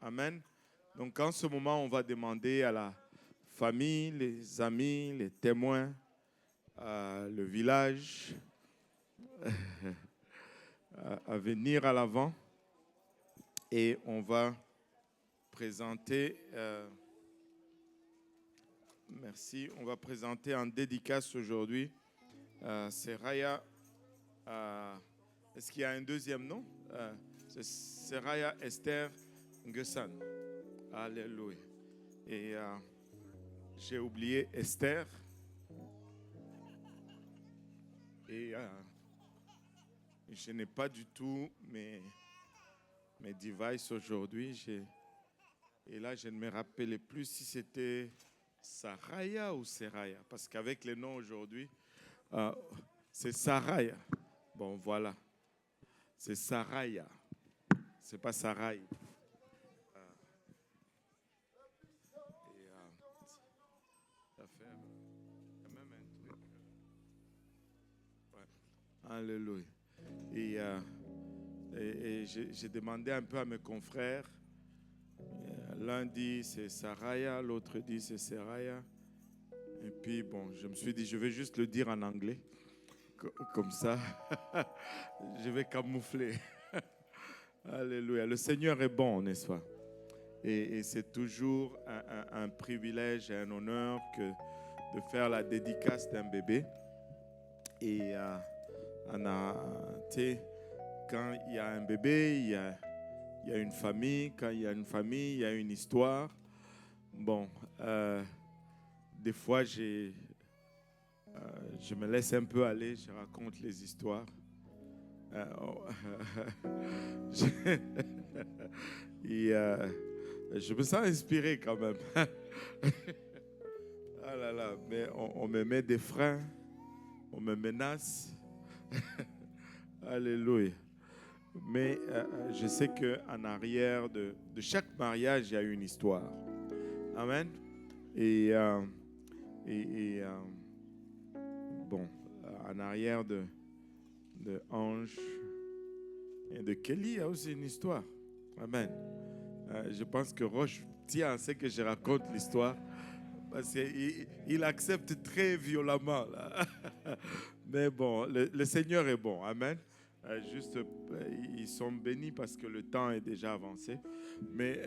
Amen. Donc en ce moment, on va demander à la famille, les amis, les témoins, le village à venir à l'avant et on va présenter, on va présenter en dédicace aujourd'hui. C'est Raya. Est-ce qu'il y a un deuxième nom? C'est Raya Esther Nguessan. Alléluia. Et j'ai oublié Esther. Et je n'ai pas du tout mes devices aujourd'hui. Et là, je ne me rappelais plus si c'était Saraya ou Seraya. Parce qu'avec les noms aujourd'hui, c'est Saraya. Bon, voilà. C'est Saraya. C'est pas Sarai. Ça fait quand même un truc. Ouais. Alléluia. Et j'ai demandé un peu à mes confrères. L'un dit c'est Saraya, l'autre dit c'est Seraya. Et puis bon, je me suis dit je vais juste le dire en anglais. Comme ça, je vais camoufler. Alléluia. Le Seigneur est bon, n'est-ce pas? Et c'est toujours un privilège et un honneur de faire la dédicace d'un bébé. Et quand il y a un bébé, il y a une famille. Quand il y a une famille, il y a une histoire. Bon, des fois, je me laisse un peu aller, je raconte les histoires. Et je me sens inspiré quand même. Ah là là, mais on me met des freins, on me menace. Alléluia. Mais je sais qu'en arrière de chaque mariage, il y a une histoire. Amen. Et bon, en arrière de Ange et de Kelly, il y a aussi une histoire. Amen. Je pense que Roche tient à ce que je raconte l'histoire. Parce qu'il accepte très violemment. Là. Mais bon, le Seigneur est bon. Amen. Ils sont bénis parce que le temps est déjà avancé. Mais,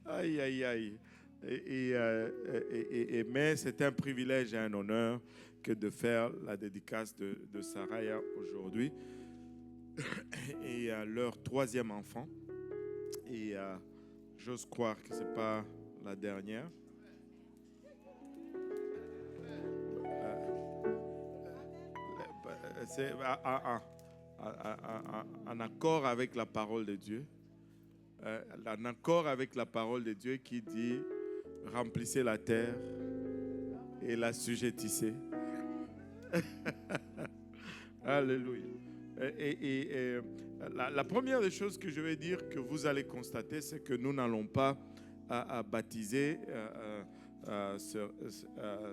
aïe, aïe, aïe. Mais c'est un privilège et un honneur que de faire la dédicace de Saraya aujourd'hui. Et leur troisième enfant. Et j'ose croire que ce n'est pas la dernière. C'est en accord avec la parole de Dieu. En accord avec la parole de Dieu qui dit « Remplissez la terre et la sujettissez. » Alléluia. Et la première des choses que je vais dire que vous allez constater, c'est que nous n'allons pas baptiser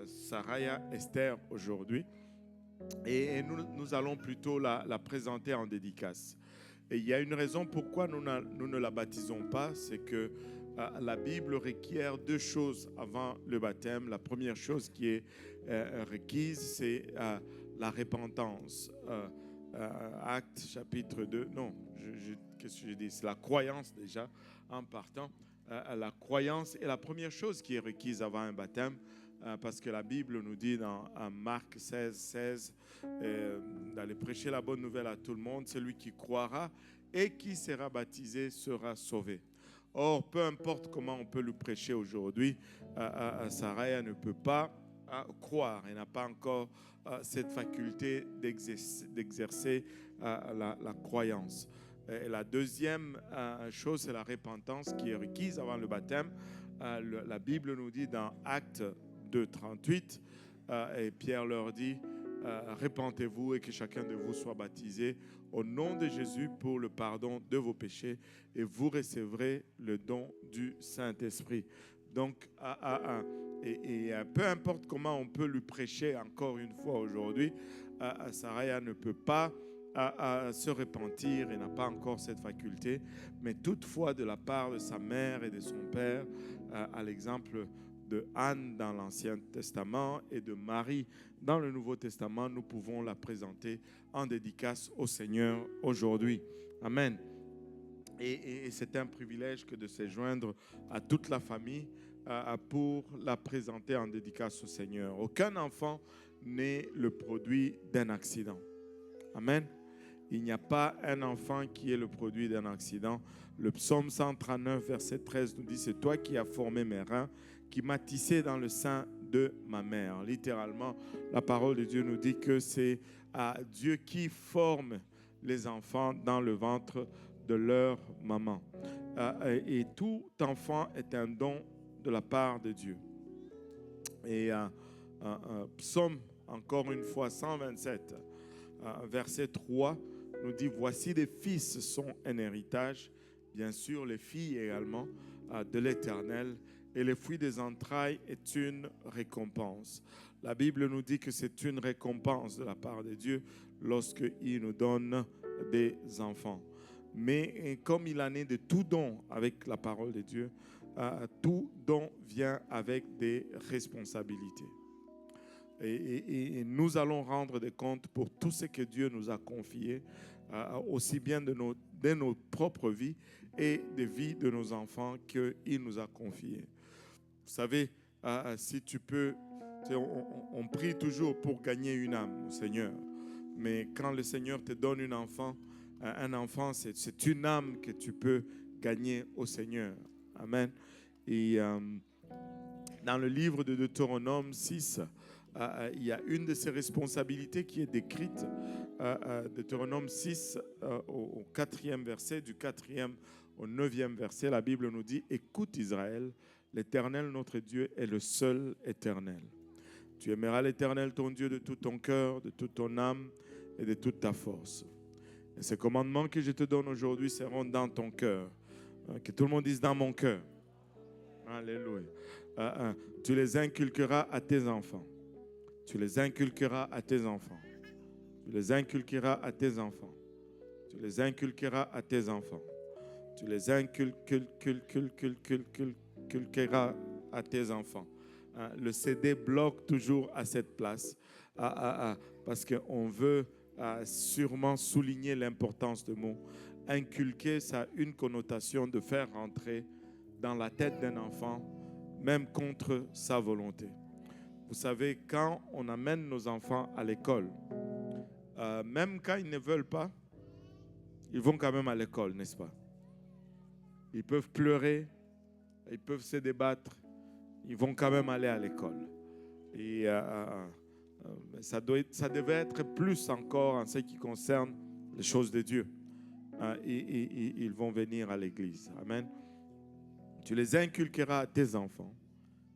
Saraya Esther aujourd'hui. Et nous allons plutôt la présenter en dédicace. Et il y a une raison pourquoi nous ne la baptisons pas, c'est que la Bible requiert deux choses avant le baptême. La première chose qui est requise, c'est la repentance. Actes chapitre 2, non, qu'est-ce que je dis? C'est la croyance déjà, en partant. La croyance est la première chose qui est requise avant un baptême. Parce que la Bible nous dit dans Marc 16, d'aller prêcher la bonne nouvelle à tout le monde. Celui qui croira et qui sera baptisé sera sauvé. Or, peu importe comment on peut le prêcher aujourd'hui, Saraya ne peut pas croire. Elle n'a pas encore cette faculté d'exercer la croyance. Et la deuxième chose, c'est la repentance qui est requise avant le baptême. La Bible nous dit dans Actes 2:38, et Pierre leur dit repentez-vous et que chacun de vous soit baptisé au nom de Jésus pour le pardon de vos péchés et vous recevrez le don du Saint-Esprit. Donc peu importe comment on peut lui prêcher encore une fois aujourd'hui, Saraya ne peut pas à se repentir et n'a pas encore cette faculté, mais toutefois de la part de sa mère et de son père, à l'exemple de Anne dans l'Ancien Testament et de Marie dans le Nouveau Testament, nous pouvons la présenter en dédicace au Seigneur aujourd'hui. Amen. Et c'est un privilège que de se joindre à toute la famille pour la présenter en dédicace au Seigneur. Aucun enfant n'est le produit d'un accident. Amen. Il n'y a pas un enfant qui est le produit d'un accident. Le psaume 139, verset 13 nous dit, c'est toi qui as formé mes reins, qui m'as tissé dans le sein de ma mère. Littéralement, la parole de Dieu nous dit que c'est Dieu qui forme les enfants dans le ventre de leur maman. Et tout enfant est un don de la part de Dieu. Et psaume, encore une fois, 127, verset 3, nous dit, voici les fils sont un héritage, bien sûr les filles également, de l'Éternel, et le fruit des entrailles est une récompense. La Bible nous dit que c'est une récompense de la part de Dieu lorsqu'il nous donne des enfants. Mais comme il en est de tout don avec la parole de Dieu, tout don vient avec des responsabilités. Et nous allons rendre des comptes pour tout ce que Dieu nous a confié, aussi bien de nos propres vies et des vies de nos enfants qu'il nous a confiés. Vous savez, si tu peux, on prie toujours pour gagner une âme au Seigneur. Mais quand le Seigneur te donne un enfant, c'est une âme que tu peux gagner au Seigneur. Amen. Et dans le livre de Deutéronome 6, il y a une de ces responsabilités qui est décrite. Deutéronome 6, au 4e verset, du 4e au 9e verset, la Bible nous dit, écoute Israël, l'Éternel notre Dieu est le seul éternel. Tu aimeras l'Éternel ton Dieu de tout ton cœur, de toute ton âme et de toute ta force. Et ces commandements que je te donne aujourd'hui seront dans ton cœur. Que tout le monde dise dans mon cœur. Alléluia. Tu les inculqueras à tes enfants. Tu les inculqueras à tes enfants. Tu les inculqueras à tes enfants. Tu les inculqueras à tes enfants. Tu les inculqueras à tes enfants. Le CD bloque toujours à cette place parce qu'on veut sûrement souligner l'importance de mot. Inculquer, ça a une connotation de faire rentrer dans la tête d'un enfant, même contre sa volonté. Vous savez, quand on amène nos enfants à l'école, même quand ils ne veulent pas, ils vont quand même à l'école, n'est-ce pas? Ils peuvent pleurer, ils peuvent se débattre, ils vont quand même aller à l'école. Et ça devait être plus encore en ce qui concerne les choses de Dieu. Et ils vont venir à l'église. Amen. Tu les inculqueras à tes enfants.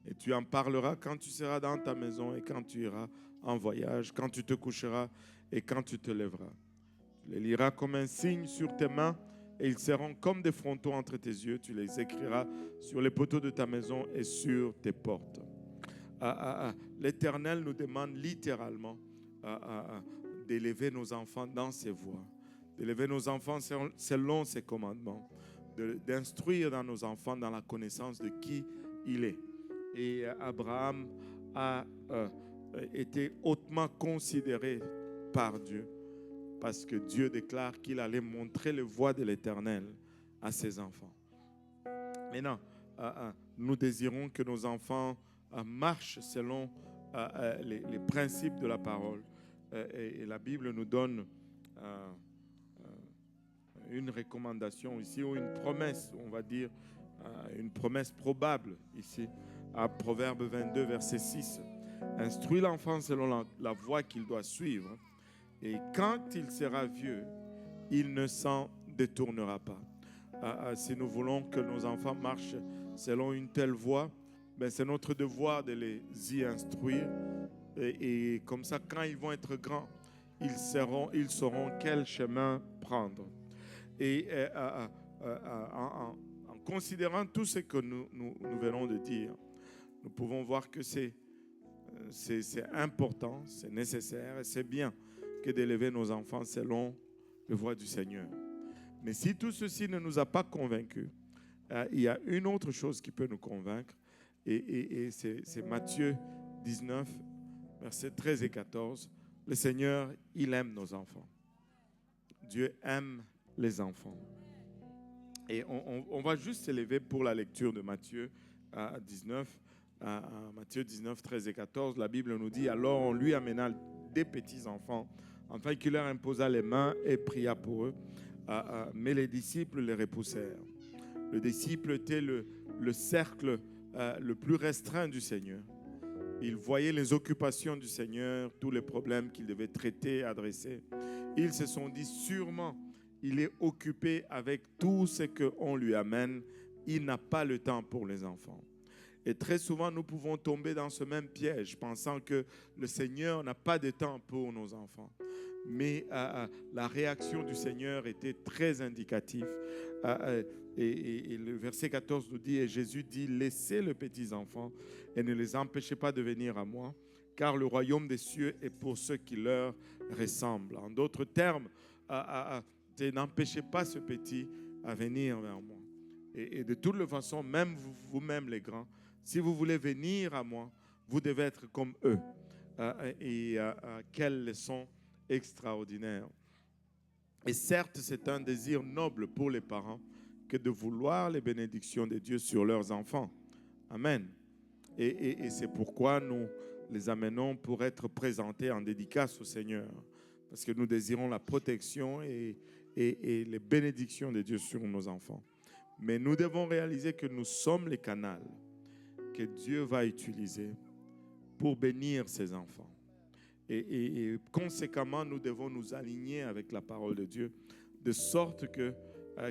Et tu en parleras quand tu seras dans ta maison et quand tu iras en voyage, quand tu te coucheras et quand tu te lèveras. Tu les liras comme un signe sur tes mains et ils seront comme des frontons entre tes yeux. Tu les écriras sur les poteaux de ta maison et sur tes portes. L'Éternel nous demande littéralement d'élever nos enfants dans ses voies, d'élever nos enfants selon ses commandements, d'instruire dans nos enfants dans la connaissance de qui il est. Et Abraham a été hautement considéré par Dieu parce que Dieu déclare qu'il allait montrer les voies de l'Éternel à ses enfants. Maintenant, nous désirons que nos enfants marchent selon les principes de la parole. Et la Bible nous donne une recommandation ici, ou une promesse, on va dire, une promesse probable ici, à Proverbe 22, verset 6. Instruis l'enfant selon la voie qu'il doit suivre, et quand il sera vieux, il ne s'en détournera pas. Si nous voulons que nos enfants marchent selon une telle voie, ben c'est notre devoir de les y instruire. Et comme ça, quand ils vont être grands, ils sauront quel chemin prendre. Et en considérant tout ce que nous venons de dire, nous pouvons voir que c'est important, c'est nécessaire et c'est bien que d'élever nos enfants selon le voie du Seigneur. Mais si tout ceci ne nous a pas convaincus, il y a une autre chose qui peut nous convaincre, et c'est Matthieu 19, versets 13 et 14. Le Seigneur, il aime nos enfants. Dieu aime les enfants. Et on va juste s'élever pour la lecture de Matthieu 19, Matthieu 19, 13 et 14. La Bible nous dit, alors on lui amena des petits-enfants, afin qu'il leur imposa les mains et pria pour eux. Mais les disciples les repoussèrent. Le disciple était le cercle le plus restreint du Seigneur. Il voyait les occupations du Seigneur, tous les problèmes qu'il devait traiter, adresser. Ils se sont dit, sûrement, il est occupé avec tout ce qu'on lui amène. Il n'a pas le temps pour les enfants. Et très souvent, nous pouvons tomber dans ce même piège, pensant que le Seigneur n'a pas de temps pour nos enfants. Mais la réaction du Seigneur était très indicative. Et le verset 14 nous dit, et Jésus dit, laissez les petits enfants et ne les empêchez pas de venir à moi, car le royaume des cieux est pour ceux qui leur ressemblent. En d'autres termes, n'empêchez pas ce petit à venir vers moi. Et de toute façon, même vous-même les grands, si vous voulez venir à moi, vous devez être comme eux. Quelle leçon extraordinaire. Et certes, c'est un désir noble pour les parents que de vouloir les bénédictions de Dieu sur leurs enfants. Amen. Et c'est pourquoi nous les amenons pour être présentés en dédicace au Seigneur. Parce que nous désirons la protection et les bénédictions de Dieu sur nos enfants. Mais nous devons réaliser que nous sommes les canaux que Dieu va utiliser pour bénir ses enfants. Et conséquemment, nous devons nous aligner avec la parole de Dieu, de sorte que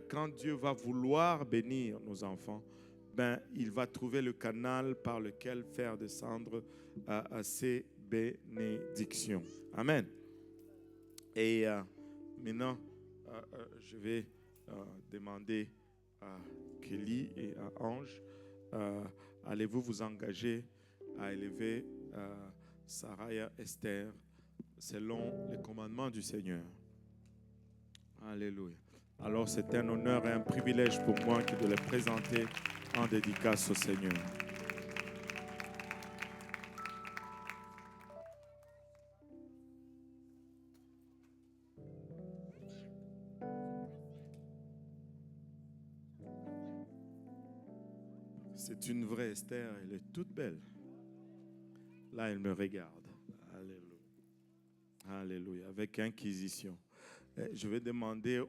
quand Dieu va vouloir bénir nos enfants, il va trouver le canal par lequel faire descendre ses bénédictions. Amen. Et maintenant, je vais demander à Kelly et à Ange, allez-vous vous engager à élever Saraya Esther selon les commandements du Seigneur. Alléluia. Alors c'est un honneur et un privilège pour moi que de les présenter en dédicace au Seigneur. C'est une vraie Esther, elle est toute belle. Là, elle me regarde. Alléluia. Alléluia. Avec inquisition. Je vais demander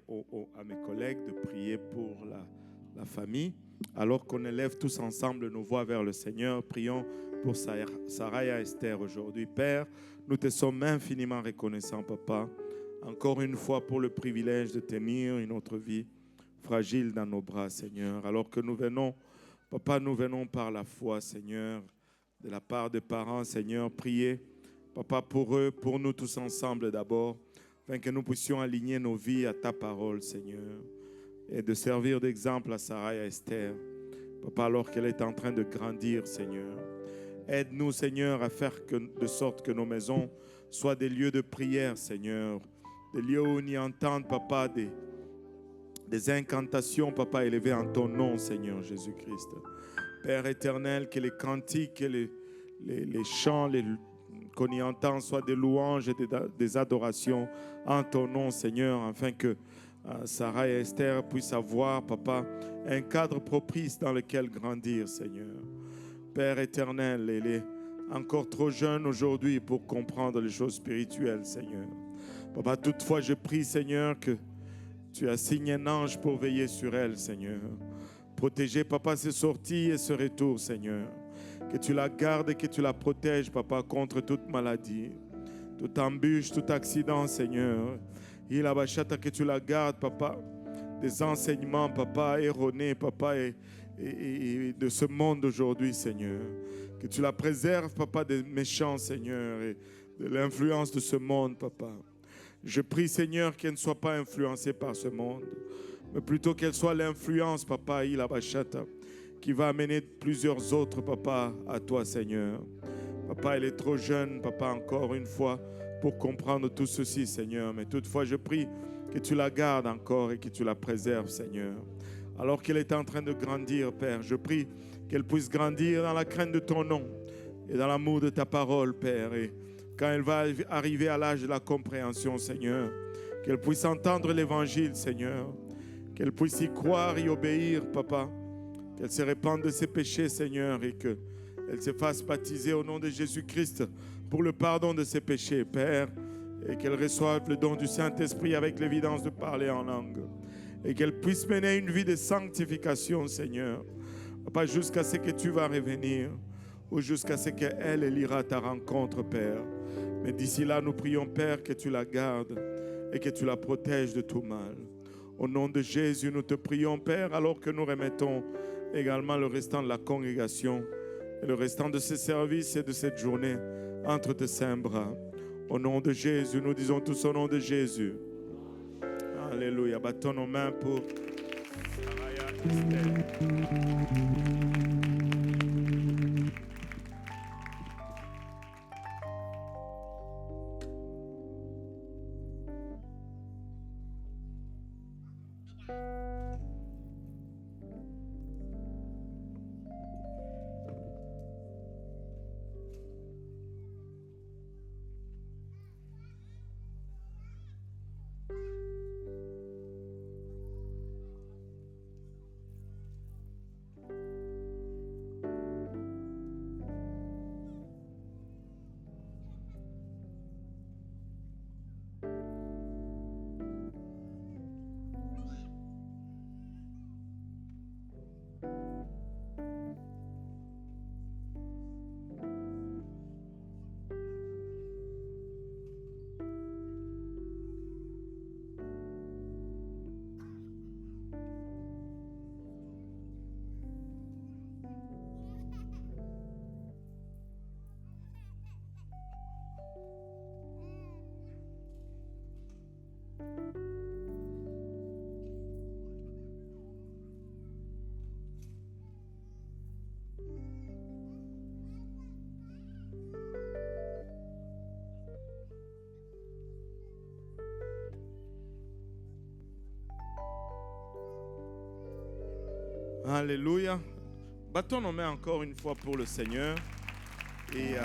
à mes collègues de prier pour la famille. Alors qu'on élève tous ensemble nos voix vers le Seigneur, prions pour Saraya Esther aujourd'hui. Père, nous te sommes infiniment reconnaissants, Papa, encore une fois pour le privilège de tenir une autre vie fragile dans nos bras, Seigneur. Alors que nous venons, Papa, nous venons par la foi, Seigneur, de la part des parents, Seigneur, prier, Papa, pour eux, pour nous tous ensemble d'abord, afin que nous puissions aligner nos vies à ta parole, Seigneur, et de servir d'exemple à Saraya Esther, Papa, alors qu'elle est en train de grandir, Seigneur. Aide-nous, Seigneur, à faire de sorte que nos maisons soient des lieux de prière, Seigneur, des lieux où on y entend, Papa, des incantations, Papa, élevées en ton nom, Seigneur Jésus-Christ. Père éternel, que les cantiques, les chants, qu'on y entend soient des louanges et des adorations en ton nom, Seigneur, afin que Sarah et Esther puissent avoir, Papa, un cadre propice dans lequel grandir, Seigneur. Père éternel, elle est encore trop jeune aujourd'hui pour comprendre les choses spirituelles, Seigneur. Papa, toutefois, je prie, Seigneur, que tu assignes un ange pour veiller sur elle, Seigneur. Protéger, Papa, ses sorties et ce retour, Seigneur. Que tu la gardes et que tu la protèges, Papa, contre toute maladie, toute embûche, tout accident, Seigneur. Il a bachata que tu la gardes, Papa, des enseignements, Papa, erronés, Papa, et de ce monde aujourd'hui, Seigneur. Que tu la préserves, Papa, des méchants, Seigneur, et de l'influence de ce monde, Papa. Je prie, Seigneur, qu'elle ne soit pas influencée par ce monde, mais plutôt qu'elle soit l'influence, Papa, il a bachata, qui va amener plusieurs autres, Papa, à toi, Seigneur. Papa, elle est trop jeune, Papa, encore une fois, pour comprendre tout ceci, Seigneur. Mais toutefois, je prie que tu la gardes encore et que tu la préserves, Seigneur. Alors qu'elle est en train de grandir, Père, je prie qu'elle puisse grandir dans la crainte de ton nom et dans l'amour de ta parole, Père. Et quand elle va arriver à l'âge de la compréhension, Seigneur, qu'elle puisse entendre l'évangile, Seigneur, qu'elle puisse y croire, y obéir, Papa, qu'elle se répande de ses péchés, Seigneur, et qu'elle se fasse baptiser au nom de Jésus-Christ pour le pardon de ses péchés, Père, et qu'elle reçoive le don du Saint-Esprit avec l'évidence de parler en langue, et qu'elle puisse mener une vie de sanctification, Seigneur, pas jusqu'à ce que tu vas revenir, ou jusqu'à ce qu'elle ira à ta rencontre, Père. Mais d'ici là, nous prions, Père, que tu la gardes et que tu la protèges de tout mal. Au nom de Jésus, nous te prions, Père, alors que nous remettons également le restant de la congrégation et le restant de ce service et de cette journée entre tes saints bras. Au nom de Jésus, nous disons tous au nom de Jésus. Alléluia. Battons nos mains pour Saraya Esther. Alléluia. Battons nos mains encore une fois pour le Seigneur. Et